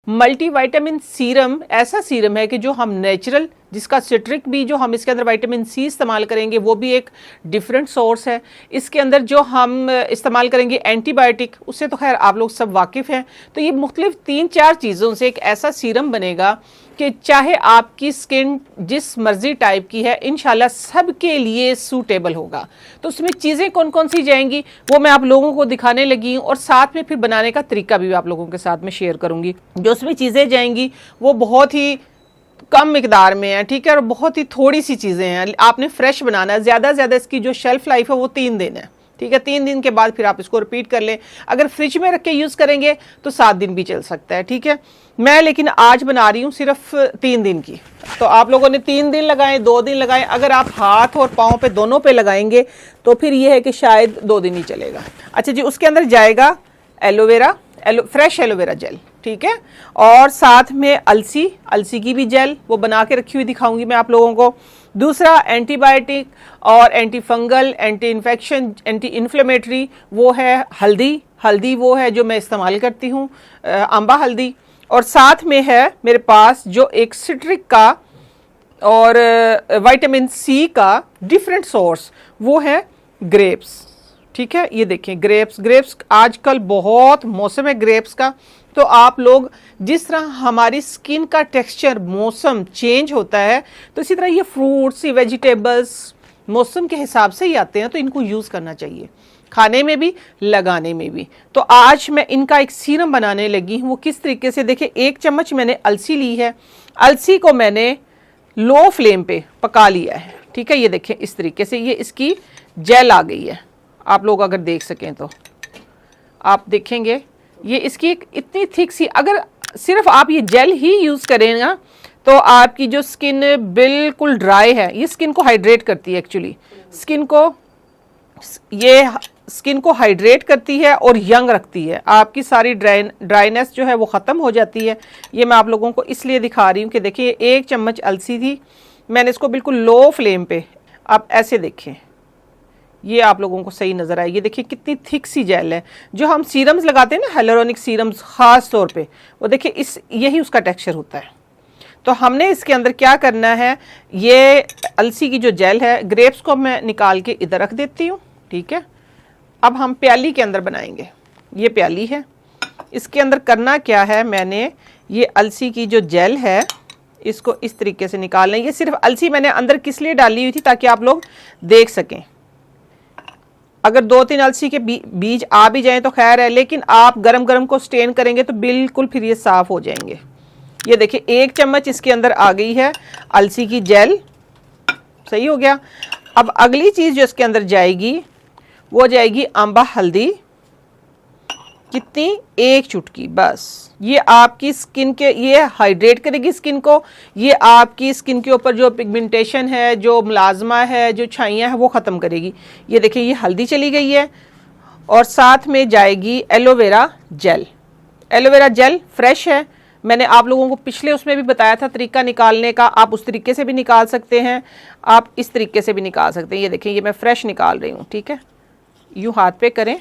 Multivitamin serum ऐसा serum है कि जो हम नेचुरल, जिसका सिट्रिक भी जो हम इसके अंदर विटामिन सी इस्तेमाल करेंगे वो भी एक डिफरेंट सोर्स है। इसके अंदर जो हम इस्तेमाल करेंगे एंटीबायोटिक, उससे तो खैर आप लोग सब वाकिफ़ हैं। तो ये मुख्तलिफ 3-4 चीज़ों से एक ऐसा सीरम बनेगा कि चाहे आपकी स्किन जिस मर्जी टाइप की है, इंशाल्लाह सबके लिए सूटेबल होगा। तो उसमें चीज़ें कौन कौन सी जाएंगी वो मैं आप लोगों को दिखाने लगी हूँ, और साथ में फिर बनाने का तरीका भी आप लोगों के साथ में शेयर करूँगी। जो उसमें चीज़ें जाएंगी वो बहुत ही कम मिकदार में है, ठीक है, और बहुत ही थोड़ी सी चीज़ें हैं। आपने फ्रेश बनाना है, ज़्यादा से ज़्यादा इसकी जो शेल्फ लाइफ है वो 3 दिन है, ठीक है। 3 दिन के बाद फिर आप इसको रिपीट कर लें। अगर फ्रिज में रख के यूज़ करेंगे तो 7 दिन भी चल सकता है, ठीक है। मैं लेकिन आज बना रही हूँ सिर्फ 3 दिन की, तो आप लोगों ने 3 दिन लगाएं, 2 दिन लगाएं। अगर आप हाथ और पाँव पे दोनों पे लगाएंगे तो फिर ये है कि शायद 2 दिन ही चलेगा। अच्छा जी, उसके अंदर जाएगा एलोवेरा, फ्रेश एलोवेरा जेल, ठीक है, और साथ में अलसी की भी जेल वो बना के रखी हुई दिखाऊंगी मैं आप लोगों को। दूसरा एंटीबायोटिक और anti fungal, anti infection, anti inflammatory वो है हल्दी वो है जो मैं इस्तेमाल करती हूँ, आंबा हल्दी। और साथ में है मेरे पास जो एक सिट्रिक का और विटामिन सी का डिफरेंट सोर्स, वो है ग्रेप्स, ठीक है। ये देखें ग्रेप्स आजकल बहुत मौसम है ग्रेप्स का। तो आप लोग जिस तरह हमारी स्किन का टेक्सचर मौसम चेंज होता है, तो इसी तरह ये फ्रूट्स, ये वेजिटेबल्स मौसम के हिसाब से ही आते हैं, तो इनको यूज़ करना चाहिए, खाने में भी लगाने में भी। तो आज मैं इनका एक सीरम बनाने लगी हूँ। वो किस तरीके से, देखिए 1 चम्मच मैंने अलसी ली है, अलसी को मैंने लो फ्लेम पे पका लिया है, ठीक है। ये देखें इस तरीके से ये इसकी जेल आ गई है। आप लोग अगर देख सकें तो आप देखेंगे ये इसकी एक इतनी थिक सी, अगर सिर्फ आप ये जेल ही यूज़ करें ना तो आपकी जो स्किन बिल्कुल ड्राई है, ये स्किन को हाइड्रेट करती है एक्चुअली, स्किन को हाइड्रेट करती है और यंग रखती है। आपकी सारी ड्राइनेस जो है वो ख़त्म हो जाती है। ये मैं आप लोगों को इसलिए दिखा रही हूँ कि देखिए 1 चम्मच अलसी थी, मैंने इसको बिल्कुल लो फ्लेम पे, आप ऐसे देखें, ये आप लोगों को सही नज़र आए। ये देखिए कितनी थिक सी जेल है। जो हम सीरम्स लगाते हैं ना, हेलोरोनिक सीरम्स ख़ास तौर पे, वो देखिए यही उसका टेक्सचर होता है। तो हमने इसके अंदर क्या करना है, ये अलसी की जो जेल है, ग्रेप्स को मैं निकाल के इधर रख देती हूँ, ठीक है। अब हम प्याली के अंदर बनाएंगे। ये प्याली है, इसके अंदर करना क्या है, मैंने ये अलसी की जो जेल है इसको इस तरीके से निकालना है। ये सिर्फ अलसी मैंने अंदर किस लिए डाली हुई थी, ताकि आप लोग देख सकें। अगर 2-3 अलसी के बीज आ भी जाएं तो खैर है, लेकिन आप गरम को स्टेन करेंगे तो बिल्कुल फिर ये साफ़ हो जाएंगे। ये देखिए 1 चम्मच इसके अंदर आ गई है अलसी की जेल, सही हो गया। अब अगली चीज़ जो इसके अंदर जाएगी वो जाएगी आंबा हल्दी, कितनी, 1 चुटकी बस। ये आपकी स्किन के, ये हाइड्रेट करेगी स्किन को, ये आपकी स्किन के ऊपर जो पिगमेंटेशन है, जो मुलाजमा है, जो छाइयाँ हैं वो ख़त्म करेगी। ये देखिए ये हल्दी चली गई है, और साथ में जाएगी एलोवेरा जेल फ्रेश है। मैंने आप लोगों को पिछले उसमें भी बताया था तरीका निकालने का, आप उस तरीके से भी निकाल सकते हैं, आप इस तरीके से भी निकाल सकते हैं। ये देखिए ये मैं फ्रेश निकाल रही हूँ, ठीक है। यूँ हाथ पे करें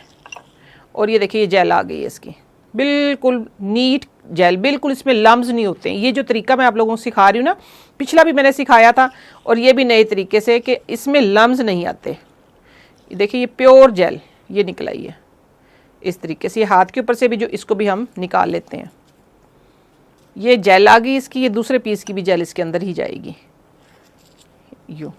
और ये देखिए ये जेल आ गई है इसकी, बिल्कुल नीट जेल, बिल्कुल इसमें लम्स नहीं होते हैं। ये जो तरीका मैं आप लोगों को सिखा रही हूँ ना, पिछला भी मैंने सिखाया था और ये भी नए तरीके से, कि इसमें लम्स नहीं आते। देखिए ये प्योर जेल ये निकल आई है इस तरीके से। ये हाथ के ऊपर से भी जो, इसको भी हम निकाल लेते हैं। ये जेल आ गई इसकी, ये दूसरे पीस की भी जेल इसके अंदर ही जाएगी यूँ।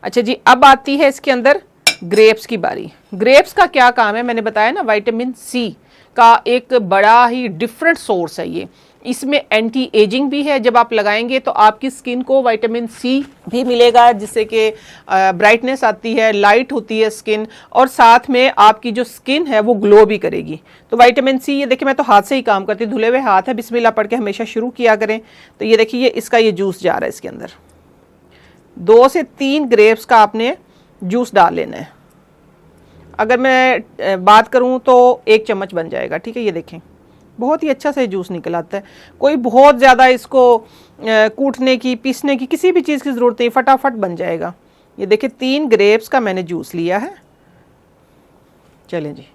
अच्छा जी, अब आती है इसके अंदर ग्रेप्स की बारी। ग्रेप्स का क्या काम है, मैंने बताया ना, विटामिन सी का एक बड़ा ही डिफरेंट सोर्स है ये। इसमें एंटी एजिंग भी है, जब आप लगाएंगे तो आपकी स्किन को विटामिन सी भी मिलेगा, जिससे कि ब्राइटनेस आती है, लाइट होती है स्किन, और साथ में आपकी जो स्किन है वो ग्लो भी करेगी। तो विटामिन सी, ये देखिए मैं तो हाथ से ही काम करती हूँ, धुले हुए हाथ है, बिस्मिल्लाह पढ़ के हमेशा शुरू किया करें। तो ये देखिए ये इसका ये जूस जा रहा है इसके अंदर, 2 से 3 ग्रेप्स का आपने जूस डाल लेना है। अगर मैं बात करूं तो 1 चम्मच बन जाएगा, ठीक है। ये देखें बहुत ही अच्छा से जूस निकल आता है, कोई बहुत ज़्यादा इसको कूटने की, पीसने की, किसी भी चीज़ की ज़रूरत नहीं, फटाफट बन जाएगा। ये देखिए 3 ग्रेप्स का मैंने जूस लिया है। चलें जी,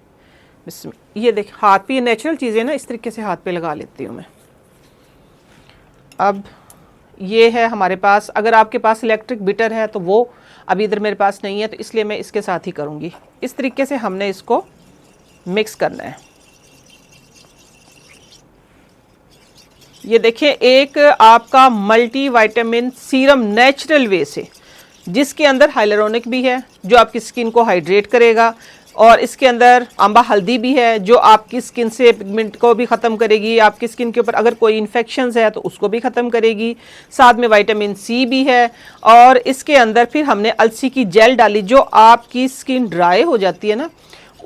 ये देख, हाथ पे, ये नेचुरल चीज़ें ना इस तरीके से हाथ पे लगा लेती हूँ मैं, अब ये है हमारे पास, अगर आपके पास इलेक्ट्रिक बीटर है तो वो अभी इधर मेरे पास नहीं है, तो इसलिए मैं इसके साथ ही करूँगी। इस तरीके से हमने इसको मिक्स करना है। ये देखिए, एक आपका multi vitamin serum natural way से, जिसके अंदर हाइलुरोनिक भी है जो आपकी स्किन को हाइड्रेट करेगा, और इसके अंदर आंबा हल्दी भी है जो आपकी स्किन से पिगमेंट को भी ख़त्म करेगी, आपकी स्किन के ऊपर अगर कोई इन्फेक्शंस है तो उसको भी ख़त्म करेगी। साथ में विटामिन सी भी है, और इसके अंदर फिर हमने अलसी की जेल डाली, जो आपकी स्किन ड्राई हो जाती है ना,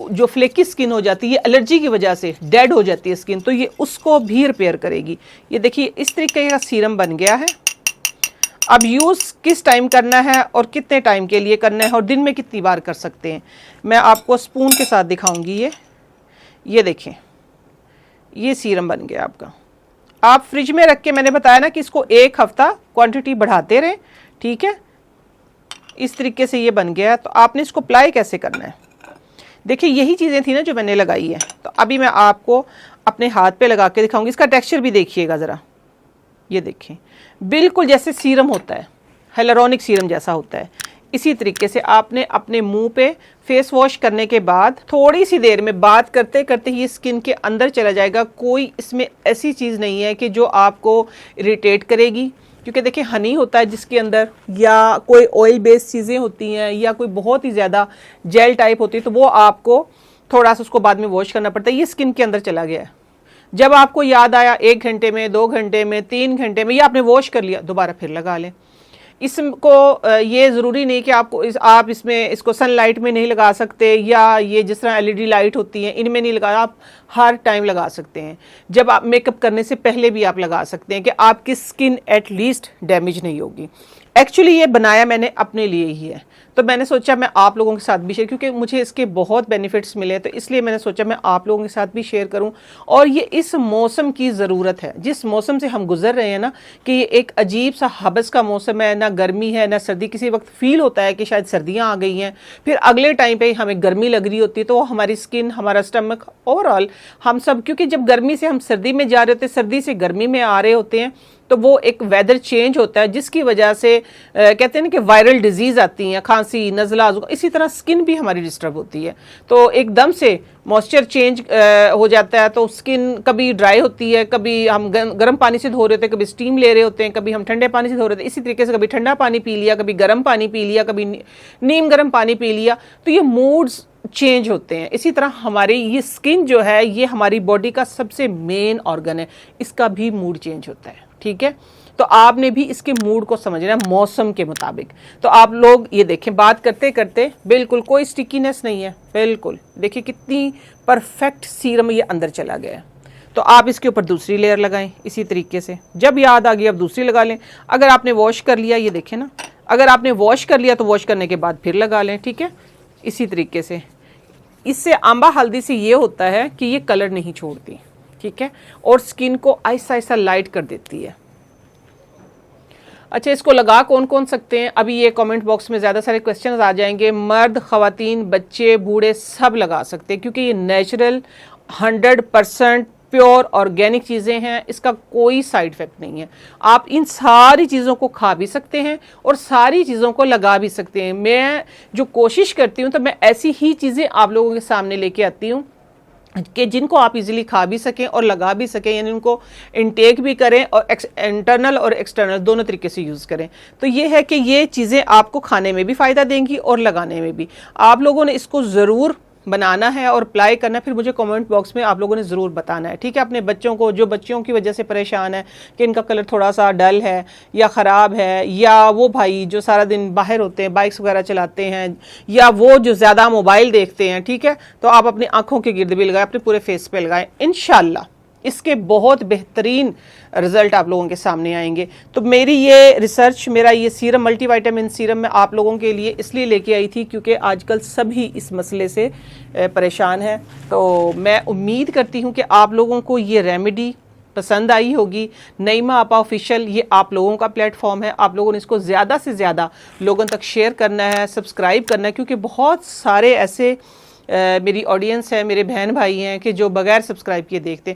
जो फ्लेकी स्किन हो जाती है एलर्जी की वजह से, डेड हो जाती है स्किन, तो ये उसको भी रिपेयर करेगी। ये देखिए, इस तरीके का सीरम बन गया है। अब यूज़ किस टाइम करना है और कितने टाइम के लिए करना है और दिन में कितनी बार कर सकते हैं, मैं आपको स्पून के साथ दिखाऊंगी। ये देखें, ये सीरम बन गया आपका। आप फ्रिज में रख के, मैंने बताया ना कि इसको 1 हफ्ता क्वांटिटी बढ़ाते रहें, ठीक है। इस तरीके से ये बन गया। तो आपने इसको अप्लाई कैसे करना है, देखिए यही चीज़ें थी ना जो मैंने लगाई है। तो अभी मैं आपको अपने हाथ पे लगा के दिखाऊंगी। इसका टेक्सचर भी देखिएगा ज़रा, ये देखिए बिल्कुल जैसे सीरम होता है, हाइलुरोनिक सीरम जैसा होता है। इसी तरीके से आपने अपने मुंह पे फेस वॉश करने के बाद थोड़ी सी देर में बात करते करते ही स्किन के अंदर चला जाएगा। कोई इसमें ऐसी चीज़ नहीं है कि जो आपको इरिटेट करेगी, क्योंकि देखिए हनी होता है जिसके अंदर, या कोई ऑयल बेस्ड चीज़ें होती हैं, या कोई बहुत ही ज़्यादा जेल टाइप होती है, तो वो आपको थोड़ा सा उसको बाद में वॉश करना पड़ता है। ये स्किन के अंदर चला गया है। जब आपको याद आया 1 घंटे में, 2 घंटे में, 3 घंटे में, या आपने वॉश कर लिया, दोबारा फिर लगा लें। इसको ये ज़रूरी नहीं कि आपको आप इसमें इसको सनलाइट में नहीं लगा सकते, या ये जिस तरह LED लाइट होती हैं इनमें नहीं लगा, आप हर टाइम लगा सकते हैं। जब आप मेकअप करने से पहले भी आप लगा सकते हैं कि आपकी स्किन एटलीस्ट डैमेज नहीं होगी। एक्चुअली ये बनाया मैंने अपने लिए ही है, तो मैंने सोचा मैं आप लोगों के साथ भी शेयर, क्योंकि मुझे इसके बहुत बेनिफिट्स मिले, तो इसलिए मैंने सोचा मैं आप लोगों के साथ भी शेयर करूं। और ये इस मौसम की ज़रूरत है, जिस मौसम से हम गुजर रहे हैं ना, कि ये एक अजीब सा हबस का मौसम है, ना गर्मी है ना सर्दी। किसी वक्त फील होता है कि शायद सर्दियाँ आ गई हैं, फिर अगले टाइम पर हमें गर्मी लग रही होती है, तो हमारी स्किन, हमारा स्टमक, ओवरऑल हम सब, क्योंकि जब गर्मी से हम सर्दी में जा रहे होते हैं, सर्दी से गर्मी में आ रहे होते हैं, तो वो एक वेदर चेंज होता है, जिसकी वजह से कहते हैं ना कि वायरल डिजीज़ आती हैं, खांसी, नज़ला, इसी तरह स्किन भी हमारी डिस्टर्ब होती है। तो एकदम से मॉइस्चर चेंज हो जाता है, तो स्किन कभी ड्राई होती है, कभी हम गर्म पानी से धो रहे होते हैं, कभी स्टीम ले रहे होते हैं, कभी हम ठंडे पानी से धो रहे होते हैं। इसी तरीके से कभी ठंडा पानी पी लिया, कभी गर्म पानी पी लिया, कभी नीम गर्म पानी पी लिया, तो ये मूड्स चेंज होते हैं। इसी तरह हमारी ये स्किन जो है, ये हमारी बॉडी का सबसे मेन ऑर्गन है, इसका भी मूड चेंज होता है, ठीक है। तो आपने भी इसके मूड को समझना है मौसम के मुताबिक। तो आप लोग ये देखें, बात करते करते बिल्कुल कोई स्टिकीनेस नहीं है, बिल्कुल देखिए कितनी परफेक्ट सीरम ये अंदर चला गया है। तो आप इसके ऊपर दूसरी लेयर लगाएं इसी तरीके से, जब याद आ गई अब दूसरी लगा लें। अगर आपने वॉश कर लिया, ये देखें ना, अगर आपने वॉश कर लिया तो वॉश करने के बाद फिर लगा लें, ठीक है। इसी तरीके से इससे आंबा हल्दी से ये होता है कि ये कलर नहीं छोड़ती, ठीक है, और स्किन को आहिस्ता आहिस्ता लाइट कर देती है। अच्छा, इसको लगा कौन कौन सकते हैं, अभी ये कमेंट बॉक्स में ज़्यादा सारे क्वेश्चंस आ जाएंगे। मर्द, ख़वातीन, बच्चे, बूढ़े सब लगा सकते हैं, क्योंकि ये नेचुरल 100% प्योर ऑर्गेनिक चीज़ें हैं, इसका कोई साइड इफ़ेक्ट नहीं है। आप इन सारी चीज़ों को खा भी सकते हैं और सारी चीज़ों को लगा भी सकते हैं। मैं जो कोशिश करती हूँ, तो मैं ऐसी ही चीज़ें आप लोगों के सामने लेके आती हूँ कि जिनको आप इजीली खा भी सकें और लगा भी सकें, यानी उनको इनटेक भी करें और इंटरनल और एक्सटर्नल दोनों तरीके से यूज़ करें। तो ये है कि ये चीज़ें आपको खाने में भी फ़ायदा देंगी और लगाने में भी। आप लोगों ने इसको ज़रूर बनाना है और अप्लाई करना है, फिर मुझे कमेंट बॉक्स में आप लोगों ने ज़रूर बताना है, ठीक है। अपने बच्चों को, जो बच्चों की वजह से परेशान है कि इनका कलर थोड़ा सा डल है या ख़राब है, या वो भाई जो सारा दिन बाहर होते हैं, बाइक्स वगैरह चलाते हैं, या वो जो ज़्यादा मोबाइल देखते हैं, ठीक है, तो आप अपनी आँखों के गिर्द भी लगाएं, अपने पूरे फेस पे लगाएं। इंशाल्लाह इसके बहुत बेहतरीन रिजल्ट आप लोगों के सामने आएंगे। तो मेरी ये रिसर्च, मेरा ये सीरम, मल्टीविटामिन सीरम मैं आप लोगों के लिए इसलिए लेके आई थी क्योंकि आजकल सभी इस मसले से परेशान हैं। तो मैं उम्मीद करती हूँ कि आप लोगों को ये रेमेडी पसंद आई होगी। नईमा आपा ऑफिशियल ये आप लोगों का प्लेटफॉर्म है, आप लोगों ने इसको ज़्यादा से ज़्यादा लोगों तक शेयर करना है, सब्सक्राइब करना है, क्योंकि बहुत सारे ऐसे मेरी ऑडियंस है, मेरे बहन भाई हैं कि जो बगैर सब्सक्राइब किए देखते हैं।